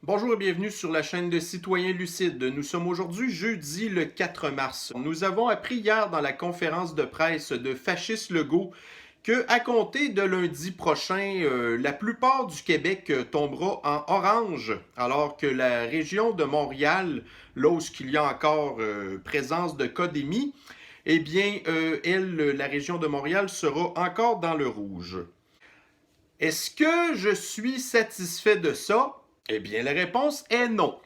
Bonjour et bienvenue sur la chaîne de Citoyens Lucides. Nous sommes aujourd'hui jeudi le 4 mars. Nous avons appris hier dans la conférence de presse de Fasciste Legault que, à compter de lundi prochain, la plupart du Québec tombera en orange, alors que la région de Montréal, là où il y a encore présence de cas d'émis, eh bien, la région de Montréal sera encore dans le rouge. Est-ce que je suis satisfait de ça? Eh bien, la réponse est non.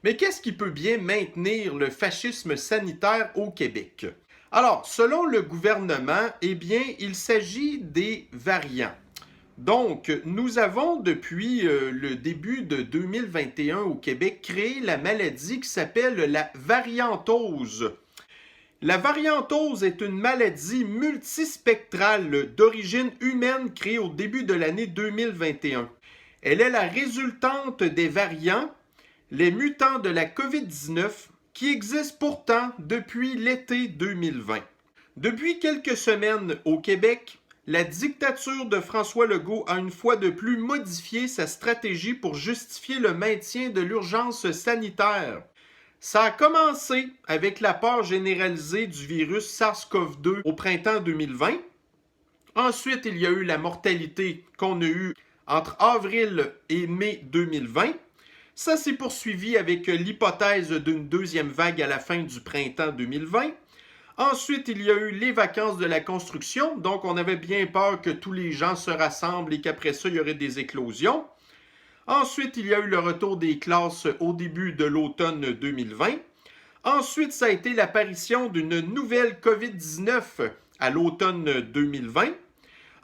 Mais qu'est-ce qui peut bien maintenir le fascisme sanitaire au Québec? Alors, selon le gouvernement, eh bien, il s'agit des variants. Donc, nous avons depuis le début de 2021 au Québec créé la maladie qui s'appelle la variantose. La variantose est une maladie multispectrale d'origine humaine créée au début de l'année 2021. Elle est la résultante des variants, les mutants de la COVID-19, qui existent pourtant depuis l'été 2020. Depuis quelques semaines au Québec, la dictature de François Legault a une fois de plus modifié sa stratégie pour justifier le maintien de l'urgence sanitaire. Ça a commencé avec la peur généralisée du virus SARS-CoV-2 au printemps 2020. Ensuite, il y a eu la mortalité qu'on a eue entre avril et mai 2020. Ça s'est poursuivi avec l'hypothèse d'une deuxième vague à la fin du printemps 2020. Ensuite, il y a eu les vacances de la construction, donc on avait bien peur que tous les gens se rassemblent et qu'après ça, il y aurait des éclosions. Ensuite, il y a eu le retour des classes au début de l'automne 2020. Ensuite, ça a été l'apparition d'une nouvelle COVID-19 à l'automne 2020.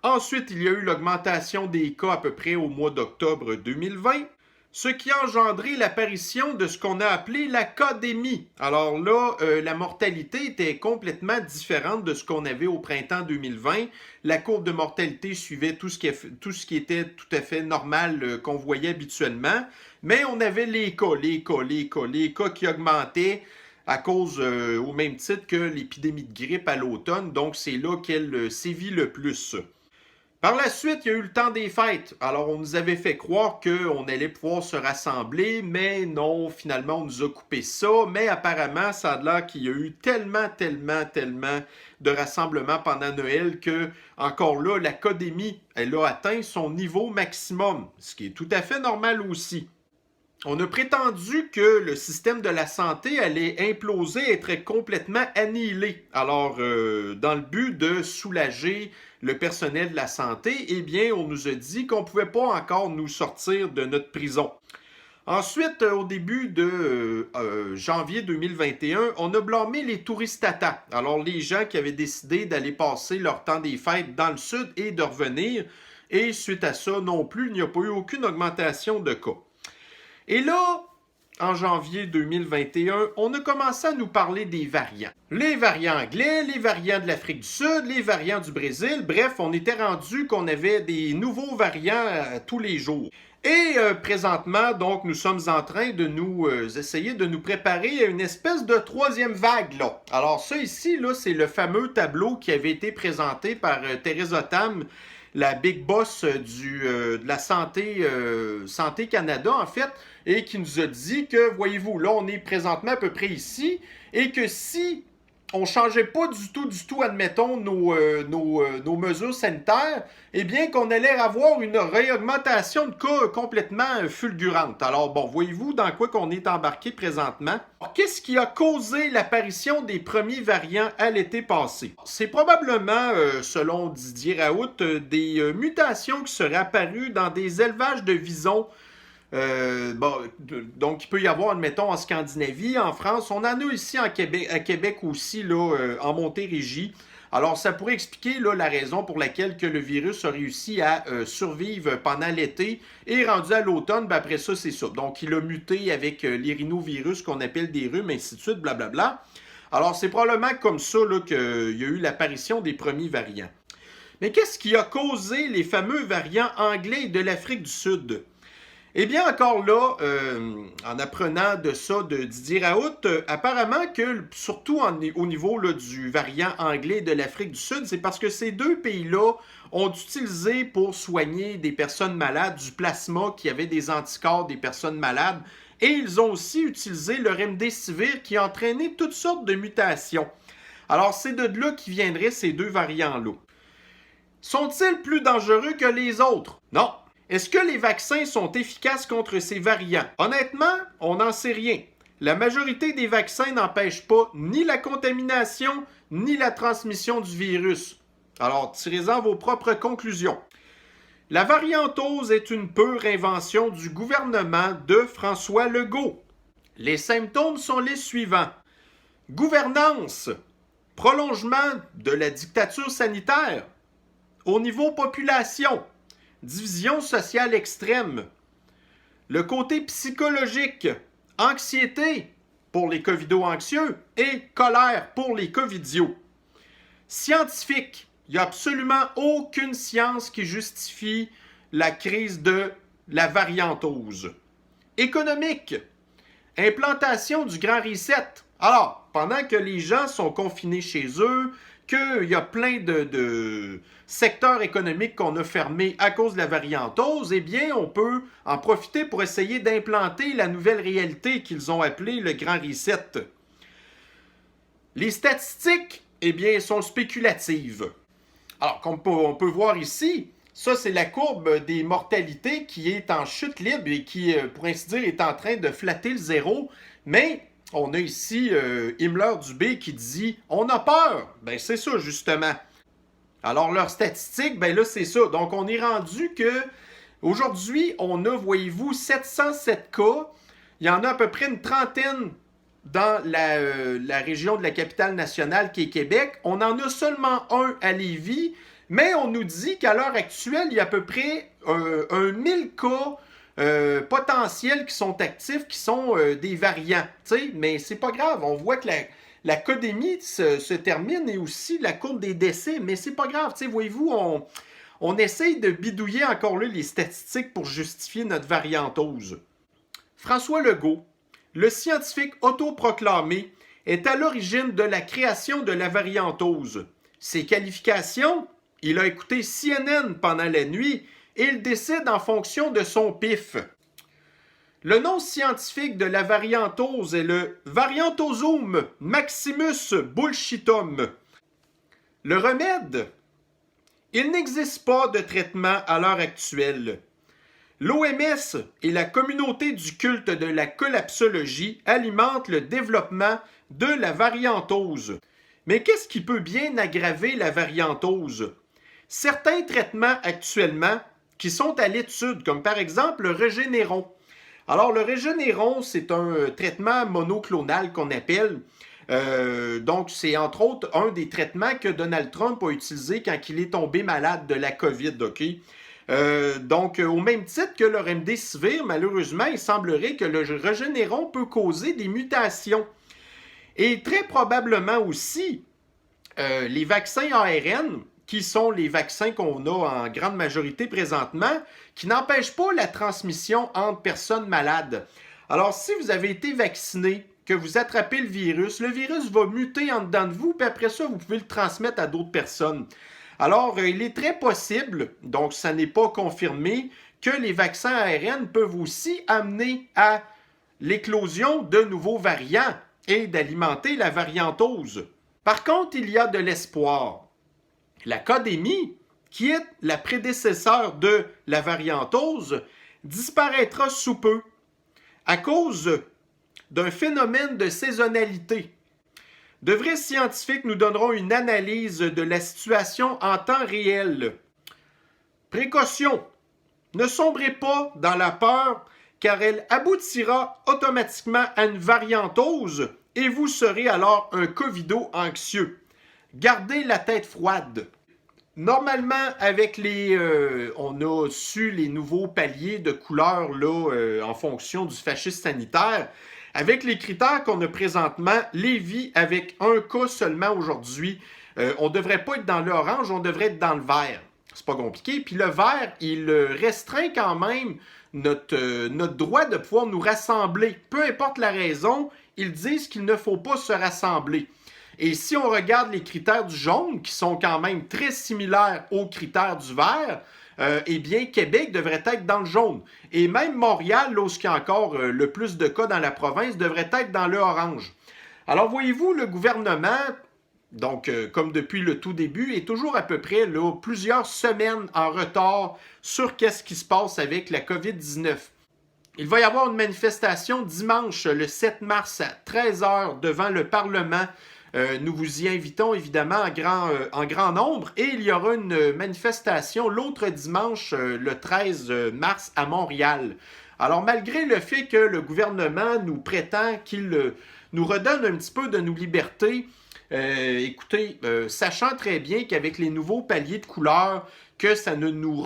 Ensuite, il y a eu l'augmentation des cas à peu près au mois d'octobre 2020, ce qui a engendré l'apparition de ce qu'on a appelé l'académie. Alors là, la mortalité était complètement différente de ce qu'on avait au printemps 2020. La courbe de mortalité suivait tout ce qui était tout à fait normal qu'on voyait habituellement, mais on avait les cas qui augmentaient à cause, au même titre que l'épidémie de grippe à l'automne, donc c'est là qu'elle sévit le plus. Par la suite, il y a eu le temps des fêtes. Alors, on nous avait fait croire qu'on allait pouvoir se rassembler, mais non, finalement, on nous a coupé ça. Mais apparemment, ça a l'air qu'il y a eu tellement de rassemblements pendant Noël que, encore là, l'académie, elle a atteint son niveau maximum, ce qui est tout à fait normal aussi. On a prétendu que le système de la santé allait imploser, être complètement annihilé. Alors, dans le but de soulager le personnel de la santé, eh bien, on nous a dit qu'on ne pouvait pas encore nous sortir de notre prison. Ensuite, au début de janvier 2021, on a blâmé les touristatas. Alors, les gens qui avaient décidé d'aller passer leur temps des fêtes dans le sud et de revenir. Et suite à ça, non plus, il n'y a pas eu aucune augmentation de cas. Et là, en janvier 2021, on a commencé à nous parler des variants. Les variants anglais, les variants de l'Afrique du Sud, les variants du Brésil. Bref, on était rendu qu'on avait des nouveaux variants tous les jours. Et présentement, donc, nous sommes en train de nous essayer de nous préparer à une espèce de troisième vague, là. Alors ça ici, là, c'est le fameux tableau qui avait été présenté par Theresa Tam, la big boss de la Santé Canada, en fait, et qui nous a dit que, voyez-vous, là, on est présentement à peu près ici, et que si on ne changeait pas du tout, admettons, nos mesures sanitaires, eh bien qu'on allait avoir une réaugmentation de cas complètement fulgurante. Alors, bon, voyez-vous dans quoi qu'on est embarqué présentement? Qu'est-ce qui a causé l'apparition des premiers variants à l'été passé? C'est probablement, selon Didier Raoult, des mutations qui seraient apparues dans des élevages de visons. Donc, il peut y avoir, admettons, en Scandinavie, en France. On en a ici à Québec aussi, là, en Montérégie. Alors, ça pourrait expliquer là, la raison pour laquelle que le virus a réussi à survivre pendant l'été et rendu à l'automne, ben après ça, c'est ça. Donc, il a muté avec les rhinovirus qu'on appelle des rhumes, ainsi de suite, blablabla. Alors, c'est probablement comme ça là, qu'il y a eu l'apparition des premiers variants. Mais qu'est-ce qui a causé les fameux variants anglais de l'Afrique du Sud? Eh bien, encore là, en apprenant de ça de Didier Raoult, apparemment que, surtout au niveau là, du variant anglais de l'Afrique du Sud, c'est parce que ces deux pays-là ont utilisé pour soigner des personnes malades du plasma qui avait des anticorps des personnes malades. Et ils ont aussi utilisé le remdesivir qui a entraîné toutes sortes de mutations. Alors, c'est de là qui viendraient ces deux variants-là. Sont-ils plus dangereux que les autres? Non. Est-ce que les vaccins sont efficaces contre ces variants? Honnêtement, on n'en sait rien. La majorité des vaccins n'empêchent pas ni la contamination, ni la transmission du virus. Alors, tirez-en vos propres conclusions. La variantose est une pure invention du gouvernement de François Legault. Les symptômes sont les suivants. Gouvernance, prolongement de la dictature sanitaire. Au niveau population, division sociale extrême. Le côté psychologique, anxiété pour les covido-anxieux et colère pour les covidios. Scientifique, il n'y a absolument aucune science qui justifie la crise de la variantose. Économique, implantation du Grand Reset. Alors, pendant que les gens sont confinés chez eux, qu'il y a plein de secteurs économiques qu'on a fermés à cause de la variantose, eh bien, on peut en profiter pour essayer d'implanter la nouvelle réalité qu'ils ont appelée le Grand Reset. Les statistiques, eh bien, sont spéculatives. Alors, comme on peut voir ici, ça, c'est la courbe des mortalités qui est en chute libre et qui, pour ainsi dire, est en train de flatter le zéro. Mais on a ici Himmler-Dubé qui dit « On a peur! » Ben, c'est ça, justement. Alors, leurs statistiques, ben là, c'est ça. Donc, on est rendu que aujourd'hui, on a, voyez-vous, 707 cas. Il y en a à peu près une trentaine dans la région de la capitale nationale qui est Québec. On en a seulement un à Lévis, mais on nous dit qu'à l'heure actuelle, il y a à peu près 1000 cas potentiels qui sont actifs, qui sont des variants. T'sais, mais c'est pas grave, on voit que la codémie se termine et aussi la courbe des décès, mais c'est pas grave. Voyez-vous, on essaye de bidouiller encore là les statistiques pour justifier notre variantose. François Legault, le scientifique autoproclamé, est à l'origine de la création de la variantose. Ses qualifications, il a écouté CNN pendant la nuit et il décide en fonction de son pif. Le nom scientifique de la variantose est le Variantosum maximus bullshitum. Le remède? Il n'existe pas de traitement à l'heure actuelle. L'OMS et la communauté du culte de la collapsologie alimentent le développement de la variantose. Mais qu'est-ce qui peut bien aggraver la variantose? Certains traitements actuellement qui sont à l'étude, comme par exemple le Regeneron. Alors, le Regeneron, c'est un traitement monoclonal qu'on appelle. Donc, c'est entre autres un des traitements que Donald Trump a utilisé quand il est tombé malade de la COVID, OK? Donc, au même titre que le remdesivir, malheureusement, il semblerait que le Regeneron peut causer des mutations. Et très probablement aussi, les vaccins ARN, qui sont les vaccins qu'on a en grande majorité présentement, qui n'empêchent pas la transmission entre personnes malades. Alors, si vous avez été vacciné, que vous attrapez le virus va muter en dedans de vous, puis après ça, vous pouvez le transmettre à d'autres personnes. Alors, il est très possible, donc ça n'est pas confirmé, que les vaccins ARN peuvent aussi amener à l'éclosion de nouveaux variants et d'alimenter la variantose. Par contre, il y a de l'espoir. La codémie, qui est la prédécesseur de la variantose, disparaîtra sous peu à cause d'un phénomène de saisonnalité. De vrais scientifiques nous donneront une analyse de la situation en temps réel. Précaution, ne sombrez pas dans la peur car elle aboutira automatiquement à une variantose et vous serez alors un covido-anxieux. Gardez la tête froide. Normalement, avec on a su les nouveaux paliers de couleurs là, en fonction du fascisme sanitaire. Avec les critères qu'on a présentement, Lévis, avec un cas seulement aujourd'hui, on ne devrait pas être dans l'orange, on devrait être dans le vert. C'est pas compliqué. Puis le vert, il restreint quand même notre droit de pouvoir nous rassembler. Peu importe la raison, ils disent qu'il ne faut pas se rassembler. Et si on regarde les critères du jaune, qui sont quand même très similaires aux critères du vert, eh bien, Québec devrait être dans le jaune. Et même Montréal, là où il y a encore le plus de cas dans la province, devrait être dans le orange. Alors, voyez-vous, le gouvernement, donc comme depuis le tout début, est toujours à peu près là, plusieurs semaines en retard sur qu'est-ce qui se passe avec la COVID-19. Il va y avoir une manifestation dimanche, le 7 mars à 13h devant le Parlement. Nous vous y invitons évidemment en grand nombre. Et il y aura une manifestation l'autre dimanche, le 13 mars à Montréal. Alors malgré le fait que le gouvernement nous prétend qu'il nous redonne un petit peu de nos libertés, écoutez, sachant très bien qu'avec les nouveaux paliers de couleurs, que ça nous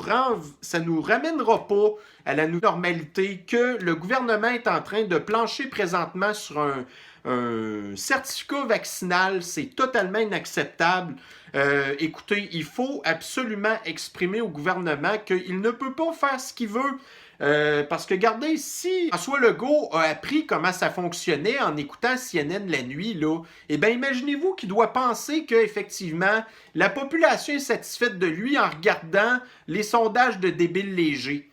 ramènera pas à la normalité, que le gouvernement est en train de plancher présentement sur un certificat vaccinal, c'est totalement inacceptable. Écoutez, il faut absolument exprimer au gouvernement qu'il ne peut pas faire ce qu'il veut. Parce que, regardez, si François Legault a appris comment ça fonctionnait en écoutant CNN la nuit, là, eh bien, imaginez-vous qu'il doit penser qu'effectivement, la population est satisfaite de lui en regardant les sondages de débiles légers.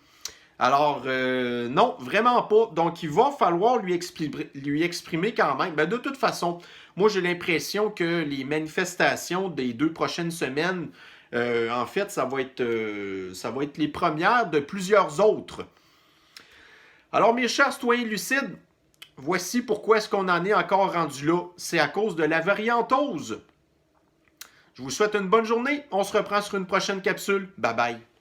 Alors, non, vraiment pas. Donc, il va falloir lui exprimer quand même. Ben, de toute façon, moi, j'ai l'impression que les manifestations des 2 prochaines semaines, en fait, ça va être les premières de plusieurs autres. Alors, mes chers citoyens lucides, voici pourquoi est-ce qu'on en est encore rendu là. C'est à cause de la variantose. Je vous souhaite une bonne journée. On se reprend sur une prochaine capsule. Bye bye.